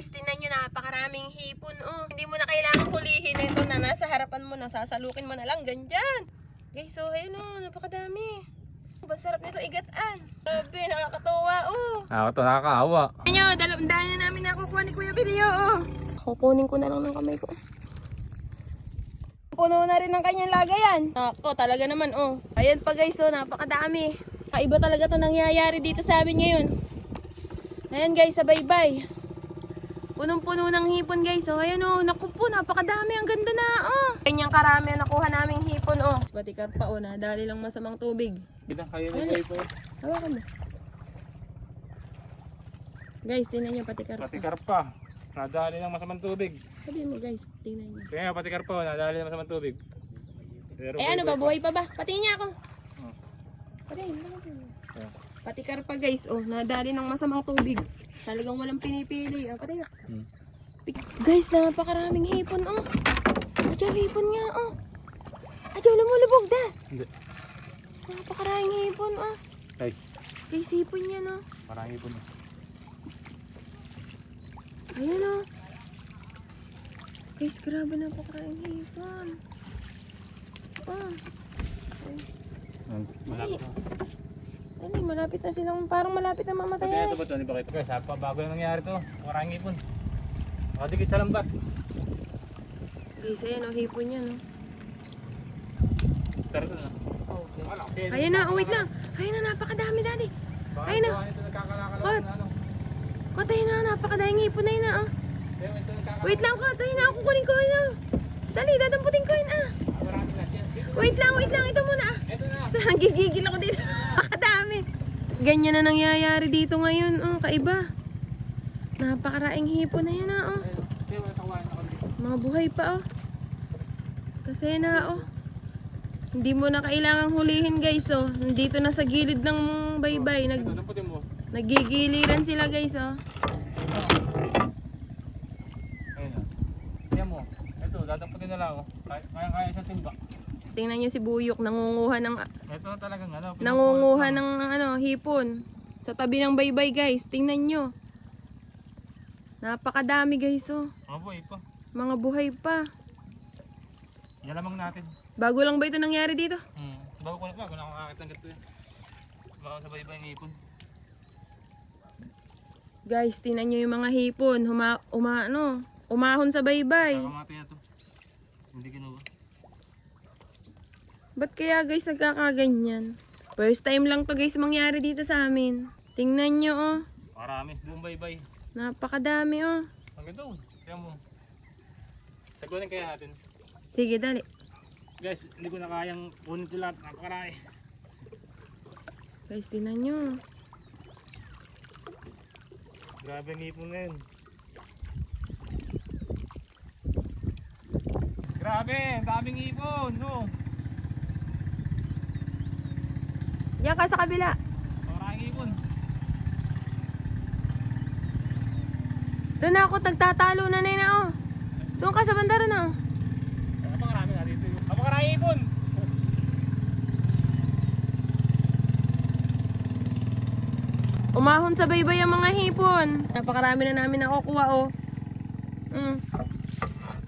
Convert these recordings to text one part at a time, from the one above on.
Guys, tingnan nyo, napakaraming hipon. Oh, hindi mo na kailangan hulihin. Ito na, nasa harapan mo, nasasalukin mo na lang, ganyan. Guys, so ayun oh, napakadami. Masarap nito igataan. Grabe, nakakatawa oh. Ito nakakaawa. Ayun nyo, dahil na namin nakukuha ni Kuya Bilyo oh. Kukunin ko na lang ng kamay ko. Puno na rin ng kanyang lagayan. Ako, talaga naman oh. Ayan pa guys oh, napakadami. Kaiba talaga to nangyayari dito sa amin ngayon. Ayan guys, sa baybay. Punong-puno ng hipon guys. Oh, ayan oh, naku po, napakadami. Ang ganda na oh. Ganyang karami ang nakuha naming hipon oh. Batikar pa oh, nadali lang masamang tubig. Kita kayo na ito. Hawakan mo. Guys, tingnan nyo, patikar pa. Patikar pa. Nadali ng masamang tubig. Sabihin mo guys, tingnan nyo. Kaya patikar pa, nadali ng masamang tubig. Pero Ano ba, buhay pa ba? Patingin niya ako. Oh. Patingin. Patikar pa guys, oh, nadali ng masamang tubig. Talagang walang pinipili. Oh, patingin. Guys, napakaraming hipon, oh. Adyo, hipon nga, oh. Adyo, lumulubog da. Hindi. Napakaraming hipon, oh. Guys, Guys, hipon yan, oh. marami po na. Ayan, oh. Guys, grabe, napakaraming hipon. Oh. Malapit na. Ay, malapit na silang, parang malapit na mamatay. Ito ba ito? Hindi ba kayo? Guys, bago lang nangyari ito. Maraming ipon. Makadikit sa lambat. Guys, ayan, oh, hipon yan, oh. Pero ito na. Okay. Ayan na, oh, wait lang. Ayan na, napakadami, daddy. Ayun na. Kot. Kot, ayun na, napakadaming hipon na yun, ah. Wait lang, Kot, ayun na, kukunin ko, ayun na. Dali, dadamputin ko yun, ah. Wait lang, ito muna, ah. Ito na. Nagigigil ako dito. Nakakadami. Ganyan na nangyayari dito ngayon, oh, kaiba. Napakaraing hipon na yan, ah, oh. Mga buhay pa, oh. Kasi na, oh. Hindi mo na kailangang hulihin guys oh. Dito na sa gilid ng baybay. Nagigiliran sila guys oh. Ayun na. Kaya mo. Ito, dadamputin na lang oh. Kaya isang timba. Tingnan niyo si Buyok nangunguha ng Ito talagang ano. nangunguha ng hipon sa tabi ng baybay guys. Tingnan niyo. Napakadami guys oh. Mga buhay pa. Mga buhay pa. Yalamang natin. Bago lang ba ito nangyari dito? Bago ko na nakakakit ng gato eh. Baka sabay ba yung ipon? Guys, tingnan niyo yung mga hipon. Umahon sa baybay. Nakamatay na to. Hindi kinuha. Ba't kaya guys nagkakaganyan? First time lang to guys mangyari dito sa amin. Tingnan nyo oh. Marami. Buong baybay. Napakadami oh. Ang ganda oh. Kaya mo. Tagunin kaya natin. Sige, dali. Guys, hindi ko na kayang kunin ito lahat. Napakarami. Guys, tingnan nyo. Grabe ang ipon ngayon. Grabe, ang daming ipon. No? Diyan ka sa kabila. Maraming ipon. Doon ako, nagtatalo na na oh. Doon ka sa bandaro na oh. Napakarami na dito. Napakaraming ipon. Umahon sa baybay ang mga hipon. Napakarami na namin nakukuha oh.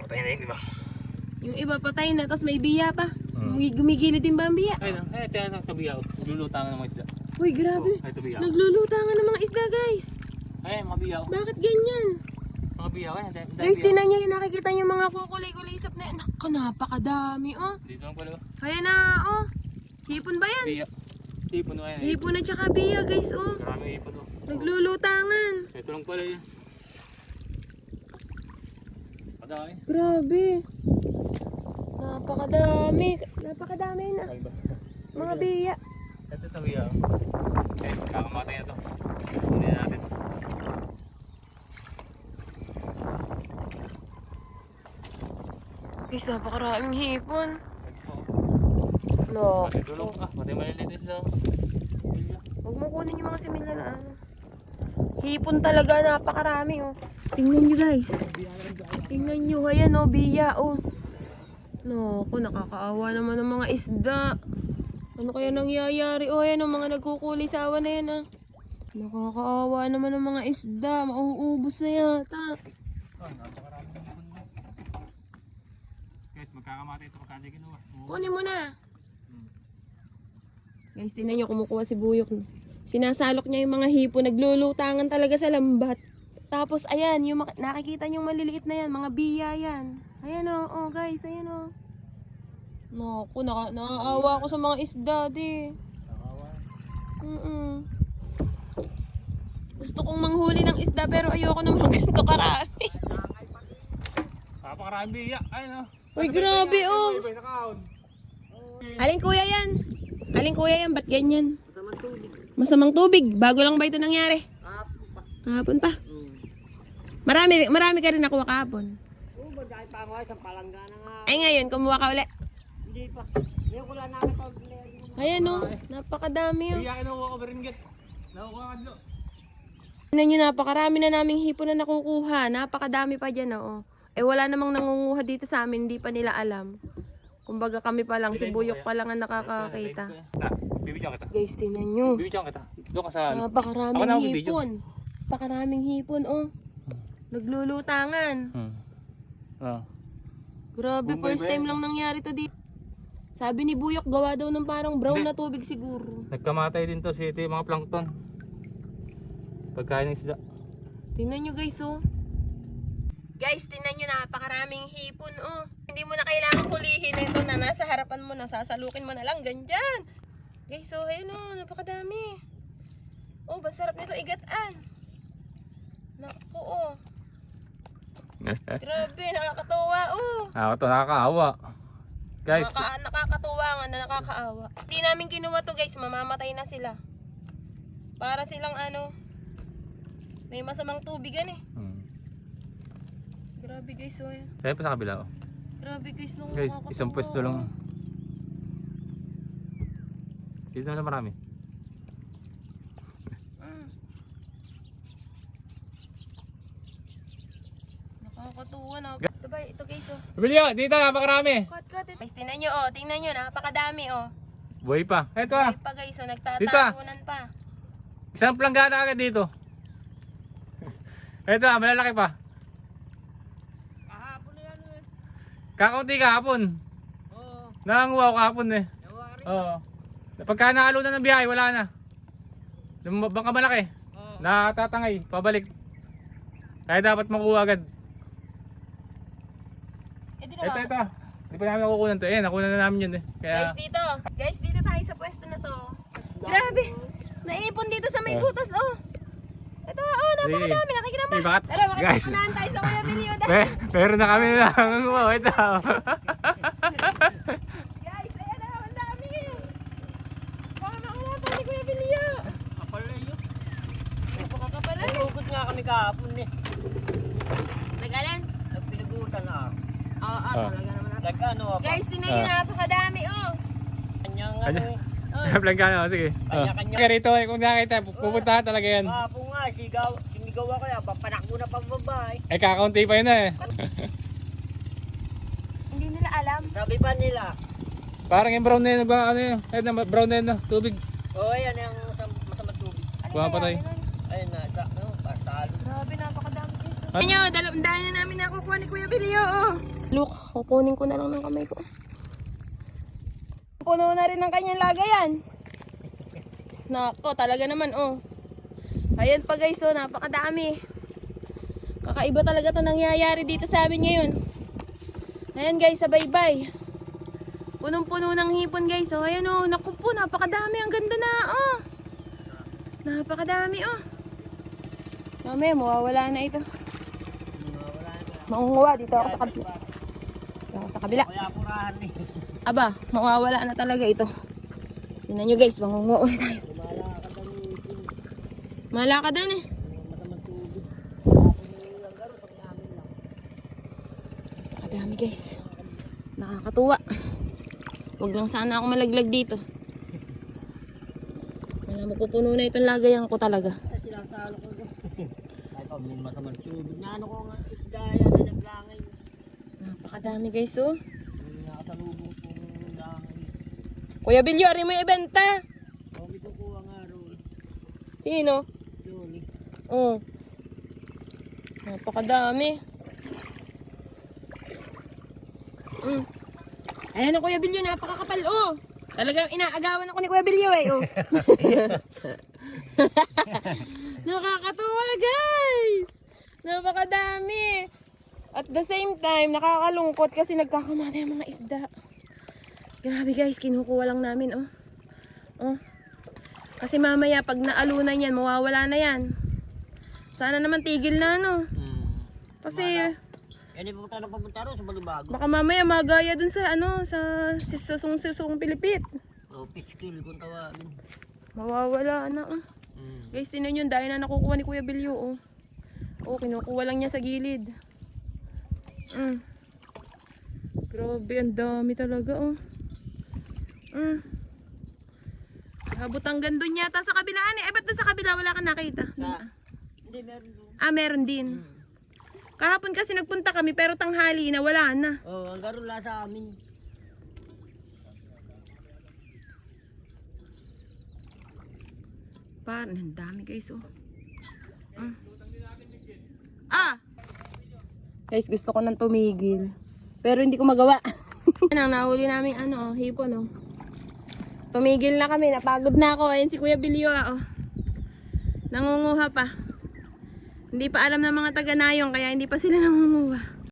Patay na yun, di ba? Yung iba patay na, tapos may biya pa. Gumigilid din ba ang biya? Ayun na, tiyan sa kabiyaw. Naglulutangan ng mga isda. Uy, grabe. Ay, ito biyaw. Naglulutangan ng mga isda guys. Ay, mga biyaw. Bakit ganyan? Mga biyaw. Guys, tinan nyo yung nakikita nyo mga kukulay-kulisap na yan. Naku, napakadami oh. Dito lang pala. Kaya na oh. Hipon ba yan? Biya. Hipon na yan. Hipon at saka biya guys oh. Maraming hipon to. Naglulutangan. Ito lang pala yan. Padami. Grabe. Napakadami. Napakadami na. Mga biya. Ito ito biyaw. Eh, kakamatay na to. Kunin natin. Guys, napakaraming hipon. Ito. No. Tulong ka. Pati malilitis sa Huwag mo kunin yung mga similya na ano. Hipon talaga, napakarami oh. Tingnan nyo guys. Tingnan nyo, ayan oh, biya oh. No, ako nakakaawa naman ng mga isda. Ano kaya nangyayari? Oh, ayan oh, mga nagkukulisawa na yan ah. Nakakaawa naman ng mga isda. Mauubos na yata. Oh, napakarami ng puno. Guys, magkakamatay ito pagka hindi kinuha. Kunin mo na. Guys, tingnan nyo, kumukuha si Buyok. Sinasalok niya yung mga hipo. Naglulutangan talaga sa lambat. Tapos, ayan, yung nakikita nyo maliliit na yan. Mga biya yan. Ayan o, oh, guys, ayan o. Naku, nakaawa ako sa mga isda, di. Gusto kong manghuli ng isda pero ayoko naman ganito karami. Napakarami biya. Ayun oh. Uy, grabe oh. Aling kuya yan? Aling kuya yan? Ba't ganyan? Masamang tubig. Bago lang ba ito nangyari? Kahapon pa. Marami ka rin nakuha kahapon. Oo, dahil pa ako sa palanggana nga. Ay ngayon, kumuha ka ulit. Hindi pa. Hindi ko lang nakatawag. Ayan oh, napakadami oh. Biya kinuha ko beringgit. Nakuha ka dito. Tingnan nyo, napakarami na naming hipon na nakukuha. Napakadami pa dyan oh. Eh wala namang nangunguha dito sa amin, hindi pa nila alam. Kumbaga kami pa lang, si Buyok pa lang ang nakakakita. Bibidyo kita. Guys, tingnan nyo. Bibidyo kita. Doon ka sa... Napakaraming hipon. Napakaraming hipon oh. Naglulutangan. Grabe, first time lang nangyari to dito. Sabi ni Buyok, gawa daw ng parang brown na tubig siguro. Nagkamatay din to si ito, mga plankton. Pagkain ng isda. Tingnan nyo guys oh. Guys, tingnan nyo, napakaraming hipon oh. Hindi mo na kailangan hulihin ito na nasa harapan mo, nasasalukin mo na lang, ganyan. Guys, oh, ayun oh, napakadami. Oh, masarap nito igataan. Naku oh. Grabe, nakakatuwa oh. Ito nakakaawa. Guys, Nakakatuwa nga na nakakaawa. Hindi namin kinuha to guys, mamamatay na sila. Para silang ano, may masamang tubigan eh. Grabe guys, oh. kaya pa sa kabila oh. Grabe guys, no. Guys, isang pwesto lang. Dito na marami. Nakakatuwa na. Ito ba, ito guys, oh. Bilyo, dito napakarami. Cut. Guys, tingnan nyo, oh. Tingnan nyo, napakadami, oh. Buhay pa. Ito ah. Ay pa guys, oh. Nagtatalunan pa. Isang planggana agad dito. Ito ah, malalaki pa. Kahapon na yan eh. Kakaunti kahapon. Oo. Nanganguha ko kahapon eh. Nawa rin. Oo. Pagka nakalo na ng biyahe, wala na. Bangka malaki. Oo. Nakatatangay, pabalik. Kaya dapat makuha agad. Eh, di Ito, na. ito. Hindi pa namin nakukunan to. Eh, nakunan na namin yun eh. Kaya, Guys, dito tayo sa pwesto na to. Grabe. Naipon dito sa may butas, oh. Ito, oh, napakadami. Nakikita mo. bakit? Tara, Guys, makikipanahan tayo sa Kuya Billy. meron na kami nanganguha. Ito. Guys, ayan na, ang dami. Baka makuha pa si Kuya Billy. Kapal na yun. Napakakapal na. Nagpilugod nga kami kahapon eh. Nagalan? Nagpilugutan na ah. Oo, talaga naman. Nag-ano ah. Guys, tingnan nyo, napakadami, oh. Kanyang Ano? ano. Planggana, sige. Kanya-kanya. Kaya rito, kung nakita, pupunta talaga yan. Kahapon nga, sinigaw ako yan. Papanakbo na pambabay. Eh, kakaunti pa yun eh. Hindi nila alam. Sabi pa nila. Parang yung brown na yun, ano yun? Ayun na, brown na yun, tubig. Oo, yan yung masamang tubig. Ano Pumapatay. kaya? Ayun na, pasalo. Grabe, napakadami guys. Tingnan nyo, dahil na namin nakukuha ni Kuya Billy, oh. Look, kukunin ko na lang ng kamay ko. Puno na rin ng kanyang lagayan. Nako, talaga naman, oh. Ayan pa guys, oh, napakadami. Kakaiba talaga to nangyayari dito sa amin ngayon. Ayan guys, sabay-bay. Punong-puno ng hipon guys, oh. Ayan, oh, naku po, napakadami. Ang ganda na, oh. Napakadami, oh. Mamaya, mawawala na ito. Maunguha dito ako sa kabila. Dito ako sa kabila. Kaya purahan eh. Aba, mawawala na talaga ito. Tingnan nyo guys, mangunguha ulit tayo. Malakadan eh. Masamang tubig. Nakadami guys. Nakakatuwa. Huwag lang sana ako malaglag dito. Wala mo pupuno na itong lagayan ko talaga. Ay, sinasalo ko doon. Ay, may masamang tubig. Naano ko nga isdaya na naglangay. Napakadami guys, oh. May nakasalubong kong langay. Kuya Bilyo, ari mo yung ibenta. Kami kukuha nga ron. Sino? Oh. Napakadami. Ayan ang Kuya Bilyo, napakakapal. Oh. Talagang inaagawan ako ni Kuya Bilyo eh. Oh. Nakakatuwa guys. Napakadami. At the same time, nakakalungkot kasi nagkakamata yung mga isda. Grabe guys, kinukuha lang namin. Oh. Oh. Kasi mamaya pag naalunan yan, mawawala na yan. Sana naman tigil na no. Kasi Yan yung papunta rin sa Balibago. baka mamaya magaya dun sa ano, sa susung Pilipit. O, fish kill kung tawagin. Mawawala na. Oh. Guys, tinan yun, dahil na nakukuha ni Kuya Bilyo. Oh. Oh, kinukuha lang niya sa gilid. Grabe, ang dami talaga. Oh. Abot hanggang doon yata sa kabilaan eh. Ba't doon sa kabila wala kang nakita? Hindi, meron doon. Ah, meron din. Kahapon kasi nagpunta kami pero tanghali na wala na. Oo, ang garo la sa amin. Parang ang dami guys oh. Guys, gusto ko nang tumigil. Pero hindi ko magawa. Yan ang nahuli namin ano, hipon oh. Tumigil na kami, napagod na ako. Ayan si Kuya Bilyo oh. Nangunguha pa. Hindi pa alam ng mga taga-nayong kaya hindi pa sila nangunguha.